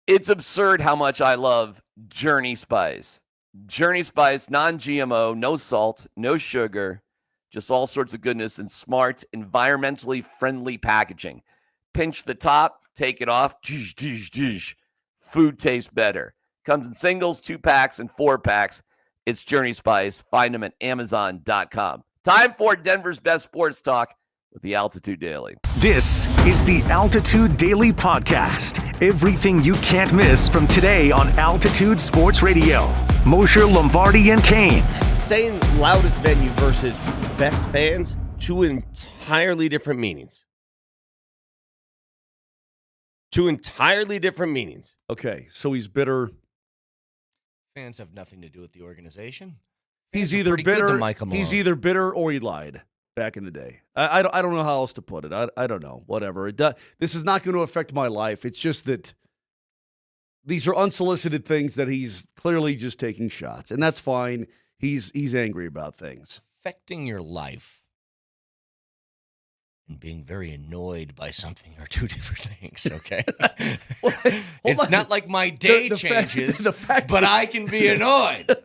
It's absurd how much I love Journey Spice. Journey Spice, non-GMO, no salt, no sugar, just all sorts of goodness and smart, environmentally friendly packaging. Pinch the top, take it off. Food tastes better. Comes in singles, 2-packs, and 4-packs. It's Journey Spice. Find them at Amazon.com. Time for Denver's best sports talk with the Altitude Daily. This is the Altitude Daily Podcast. Everything you can't miss from today on Altitude Sports Radio. Mosher, Lombardi, and Kane. Saying loudest venue versus best fans, two entirely different meanings. Two entirely different meanings. Okay, so he's bitter. Fans have nothing to do with the organization. He's Fans are either pretty good bitter. to Michael Malone. He's either bitter or he lied back in the day. I don't know how else to put it. I don't know. Whatever. This is not going to affect my life. It's just that these are unsolicited things that he's clearly just taking shots, and that's fine. He's angry about things. Affecting your life and being very annoyed by something are two different things, okay? It's not like my day changes, but I can be annoyed.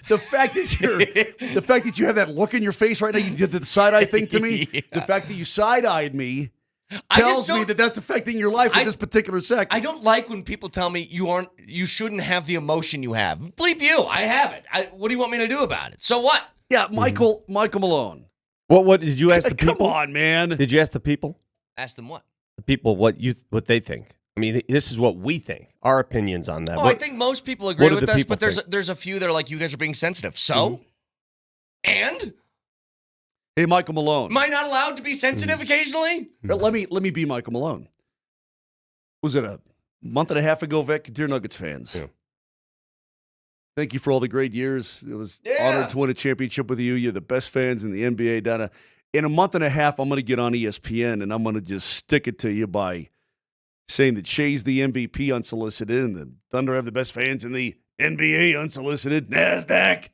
The fact that you have that look in your face right now, you did the side-eye thing to me. Yeah. The fact that you side-eyed me tells me that that's affecting your life at this particular second. I don't like when people tell me you shouldn't have the emotion you have. Bleep you, I have it. What do you want me to do about it? So what? Yeah, Michael Malone. What did you ask the people? Come on, man. Did you ask the people? Ask them what? The people what they think. I mean, this is what we think. Our opinions on that. I think most people agree do with the us, people but think? there's a few that are like, you guys are being sensitive. So? And? Hey, Michael Malone. Am I not allowed to be sensitive occasionally? Let me be Michael Malone. Was it a month and a half ago, Vic? Dear Nuggets fans. Yeah. Thank you for all the great years. It was honored to win a championship with you. You're the best fans in the NBA. In a month and a half, I'm going to get on ESPN, and I'm going to just stick it to you by saying that Shai's the MVP unsolicited, and the Thunder have the best fans in the NBA unsolicited. NASDAQ.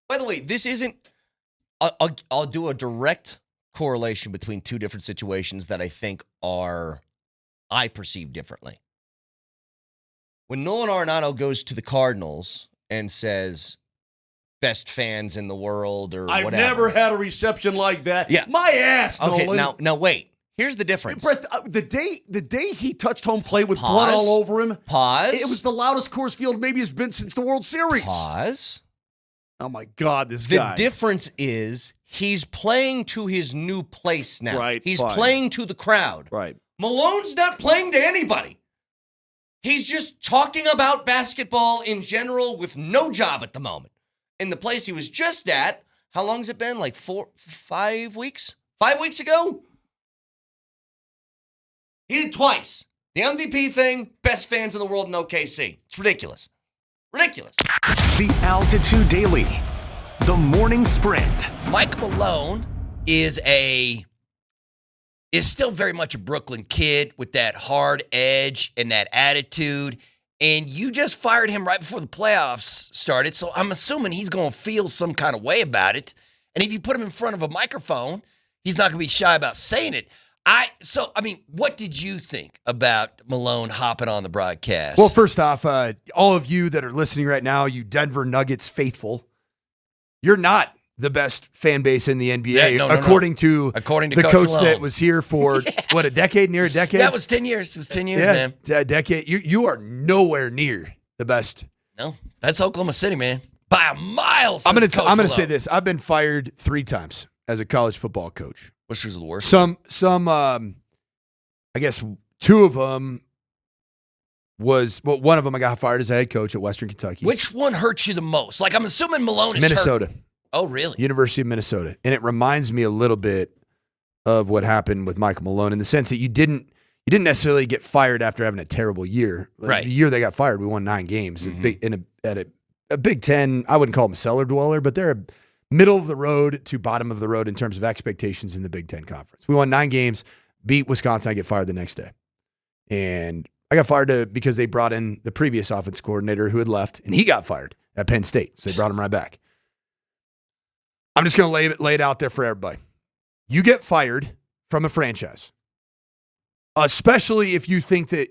By the way, this isn't... I'll do a direct correlation between two different situations that I think I perceive differently. When Nolan Arenado goes to the Cardinals and says, best fans in the world or I've whatever. never had a reception like that. Yeah. My ass, Okay, Nolan. now wait. Here's the difference. Brett, the day he touched home plate with blood all over him, Pause. it was the loudest Coors Field maybe has been since the World Series. Pause. Oh, my God, this The guy. difference is he's playing to his new place now. Right, He's fine. playing to the crowd. Right. Malone's not playing to anybody. He's just talking about basketball in general with no job at the moment. In the place he was just at, how long's it been? Like 5 weeks? 5 weeks ago? He did twice. The MVP thing, best fans in the world in OKC. It's ridiculous. Ridiculous. The Altitude Daily. The Morning Sprint. Michael Malone is still very much a Brooklyn kid with that hard edge and that attitude. And you just fired him right before the playoffs started, so I'm assuming he's going to feel some kind of way about it. And if you put him in front of a microphone, he's not going to be shy about saying it. What did you think about Malone hopping on the broadcast? Well, first off, all of you that are listening right now, you Denver Nuggets faithful, you're not the best fan base in the NBA, according to the coach Malone. that was here for, a decade, near a decade? That was 10 years. It was 10 years, man. A decade. You are nowhere near the best. No, that's Oklahoma City, man. By a mile. I'm gonna say this. I've been fired 3 times as a college football coach. Which was the worst? I guess 2 of them one of them I got fired as a head coach at Western Kentucky. Which one hurts you the most? Like, I'm assuming Malone is Minnesota. hurt. Oh, really? University of Minnesota. And it reminds me a little bit of what happened with Michael Malone in the sense that you didn't necessarily get fired after having a terrible year. Right. The year they got fired, we won 9 games. At a Big Ten, I wouldn't call them a cellar dweller, but they're a middle of the road to bottom of the road in terms of expectations in the Big Ten Conference. We won 9 games, beat Wisconsin, I get fired the next day. And I got fired because they brought in the previous offense coordinator who had left, and he got fired at Penn State. So they brought him right back. I'm just going to lay it out there for everybody. You get fired from a franchise, especially if you think that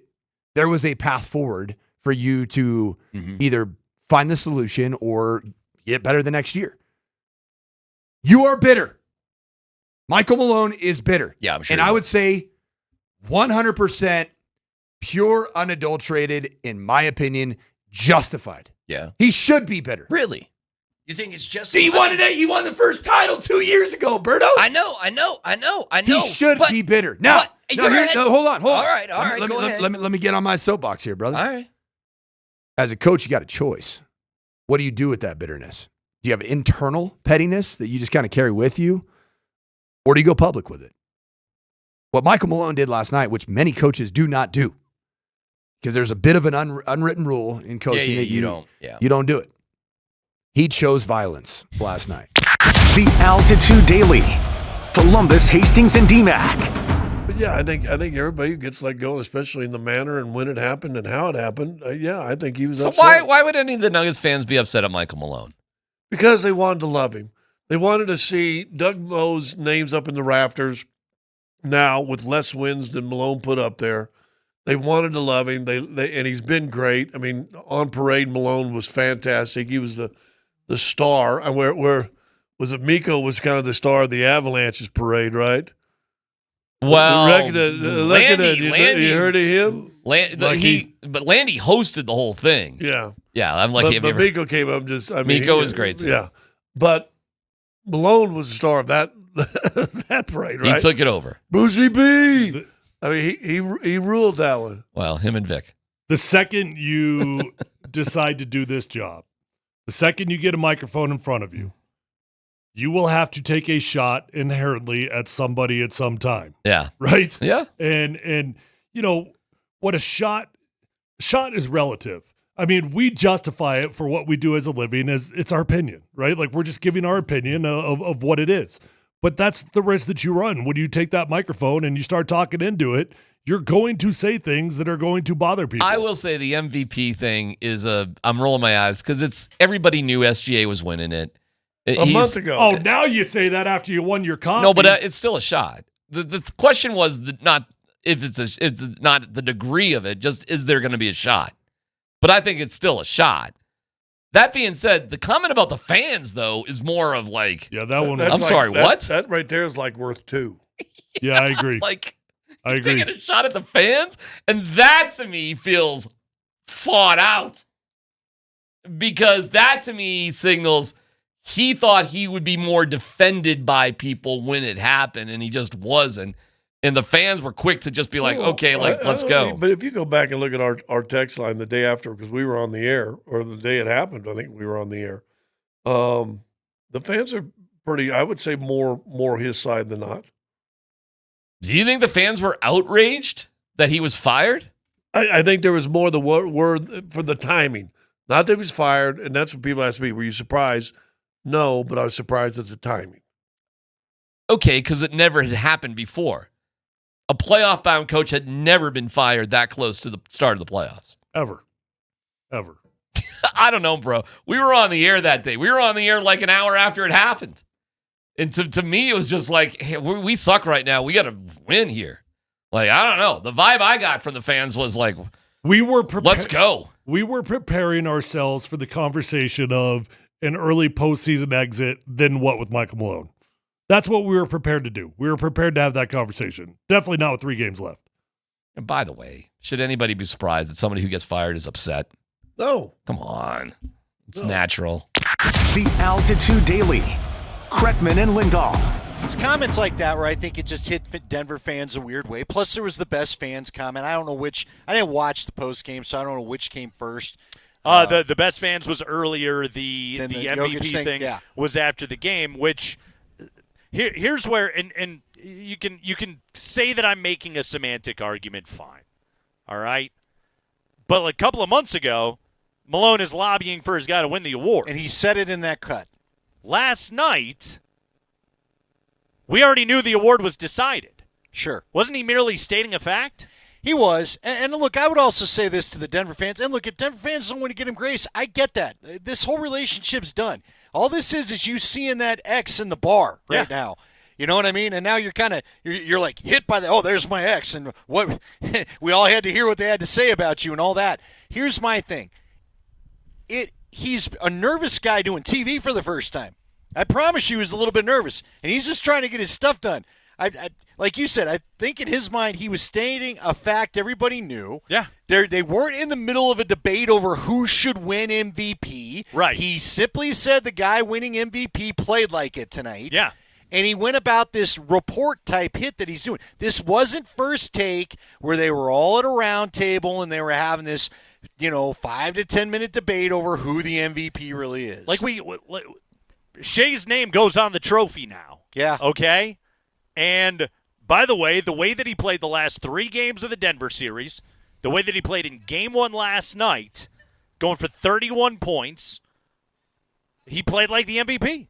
there was a path forward for you to either find the solution or get better the next year. You are bitter. Michael Malone is bitter. Yeah, I'm sure. And I would say 100% pure, unadulterated, in my opinion, justified. Yeah. He should be bitter. Really? You think it's just He won the first title 2 years ago, Berto. I know. He should be bitter. Now, hold on. All right. Go ahead. Let me get on my soapbox here, brother. All right. As a coach, you got a choice. What do you do with that bitterness? Do you have internal pettiness that you just kind of carry with you? Or do you go public with it? What Michael Malone did last night, which many coaches do not do, because there's a bit of an unwritten rule in coaching that you don't do it. He chose violence last night. The Altitude Daily. Columbus, Hastings, and DMAC. But yeah, I think everybody gets let go, especially in the manner and when it happened and how it happened. I think he was So upset. why would any of the Nuggets fans be upset at Michael Malone? Because they wanted to love him. They wanted to see Doug Moe's names up in the rafters now with less wins than Malone put up there. They wanted to love him. And he's been great. I mean, on parade, Malone was fantastic. He was the star. And where was it? Miko was kind of the star of the Avalanche's parade, right? Well, Landy, you heard of him? But Landy hosted the whole thing. Yeah. Yeah, I'm like, But Miko came up Miko was great too. Yeah. But Malone was the star of that that parade, right? He took it over. Brucey B. I mean, he ruled that one. Well, him and Vic. The second you decide to do this job, the second you get a microphone in front of you, you will have to take a shot inherently at somebody at some time. Yeah. Right? Yeah. And you know, what a shot is relative. I mean, we justify it for what we do as a living as it's our opinion, right? Like we're just giving our opinion of what it is. But that's the risk that you run. When you take that microphone and you start talking into it, you're going to say things that are going to bother people. I will say the MVP thing is I'm rolling my eyes because everybody knew SGA was winning it. A month ago. Oh, now you say that after you won your coffee. No, but it's still a shot. The question was not if it's not the degree of it, just is there going to be a shot? But I think it's still a shot. That being said, the comment about the fans, though, is more of like, yeah, that one. That's what? That right there is like worth two. Yeah, I agree. Like, I agree. Taking a shot at the fans, and that to me feels fought out because that to me signals he thought he would be more defended by people when it happened, and he just wasn't. And the fans were quick to just be like, okay, let's go. But if you go back and look at our text line the day after, because we were on the air, or the day it happened, I think we were on the air. The fans are pretty, I would say, more his side than not. Do you think the fans were outraged that he was fired? I think there was more the word for the timing. Not that he was fired, and that's what people ask me. Were you surprised? No, but I was surprised at the timing. Okay, because it never had happened before. A playoff-bound coach had never been fired that close to the start of the playoffs. Ever. I don't know, bro. We were on the air that day. We were on the air like an hour after it happened. And to me, it was just like, hey, we suck right now. We got to win here. Like, I don't know. The vibe I got from the fans was like, let's go. We were preparing ourselves for the conversation of an early postseason exit, then what with Michael Malone? That's what we were prepared to do. We were prepared to have that conversation. Definitely not with 3 games left. And by the way, should anybody be surprised that somebody who gets fired is upset? No. Come on. It's natural. The Altitude Daily. Kretman and Lindahl. It's comments like that where I think it just hit Denver fans a weird way. Plus, there was the best fans comment. I don't know which. I didn't watch the post game, so I don't know which came first. The best fans was earlier. The MVP thing was after the game, which here's where and you can say that I'm making a semantic argument. Fine, all right. But like a couple of months ago, Malone is lobbying for his guy to win the award, and he said it in that cut. Last night, we already knew the award was decided. Sure. Wasn't he merely stating a fact? He was. And look, I would also say this to the Denver fans. And look, if Denver fans don't want to get him grace, I get that. This whole relationship's done. All this is you seeing that X in the bar right now. You know what I mean? And now you're kind of you're like hit by there's my ex, and what we all had to hear what they had to say about you and all that. Here's my thing. He's a nervous guy doing TV for the first time. I promise you, he was a little bit nervous, and he's just trying to get his stuff done. I like you said, I think in his mind he was stating a fact everybody knew. Yeah. They weren't in the middle of a debate over who should win MVP. Right. He simply said the guy winning MVP played like it tonight. Yeah. And he went about this report-type hit that he's doing. This wasn't First Take where they were all at a round table and they were having this, 5 to 10 minute debate over who the MVP really is. Like Shai's name goes on the trophy now. Yeah. Okay? And by the way that he played the last 3 games of the Denver series, the way that he played in Game 1 last night, going for 31 points, he played like the MVP.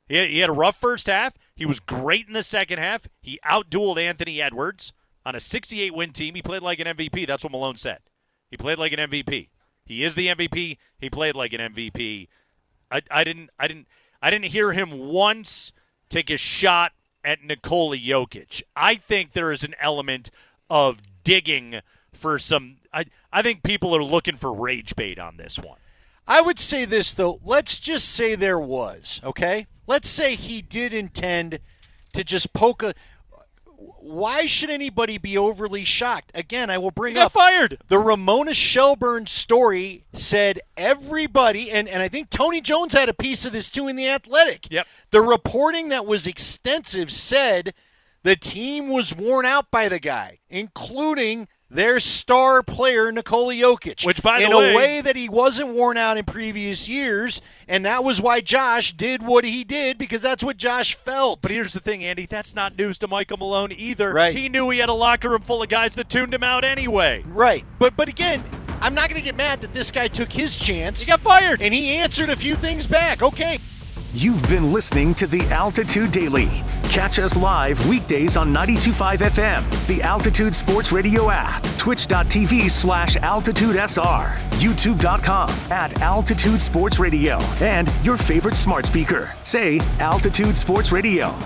He had a rough first half. He was great in the second half. He outdueled Anthony Edwards on a 68-win team. He played like an MVP. That's what Malone said. He played like an MVP. He is the MVP. He played like an MVP. I didn't hear him once take a shot at Nikola Jokic. I think there is an element of digging for some. I think people are looking for rage bait on this one. I would say this, though. Let's just say there was, okay? Let's say he did intend to just poke a... Why should anybody be overly shocked? Again, I will bring up... fired. The Ramona Shelburne story said everybody, and I think Tony Jones had a piece of this too in The Athletic. Yep. The reporting that was extensive said the team was worn out by the guy, including their star player, Nikola Jokic. Which, by the way... In way... a way that he wasn't worn out in previous years, and that was why Josh did what he did, because that's what Josh felt. But here's the thing, Andy. That's not news to Michael Malone either. Right. He knew he had a locker room full of guys that tuned him out anyway. Right. But again, I'm not going to get mad that this guy took his chance. He got fired. And he answered a few things back. Okay. You've been listening to the Altitude Daily. Catch us live weekdays on 92.5 FM, the Altitude Sports Radio app, twitch.tv/AltitudeSR, youtube.com @Altitude Sports Radio, and your favorite smart speaker. Say Altitude Sports Radio.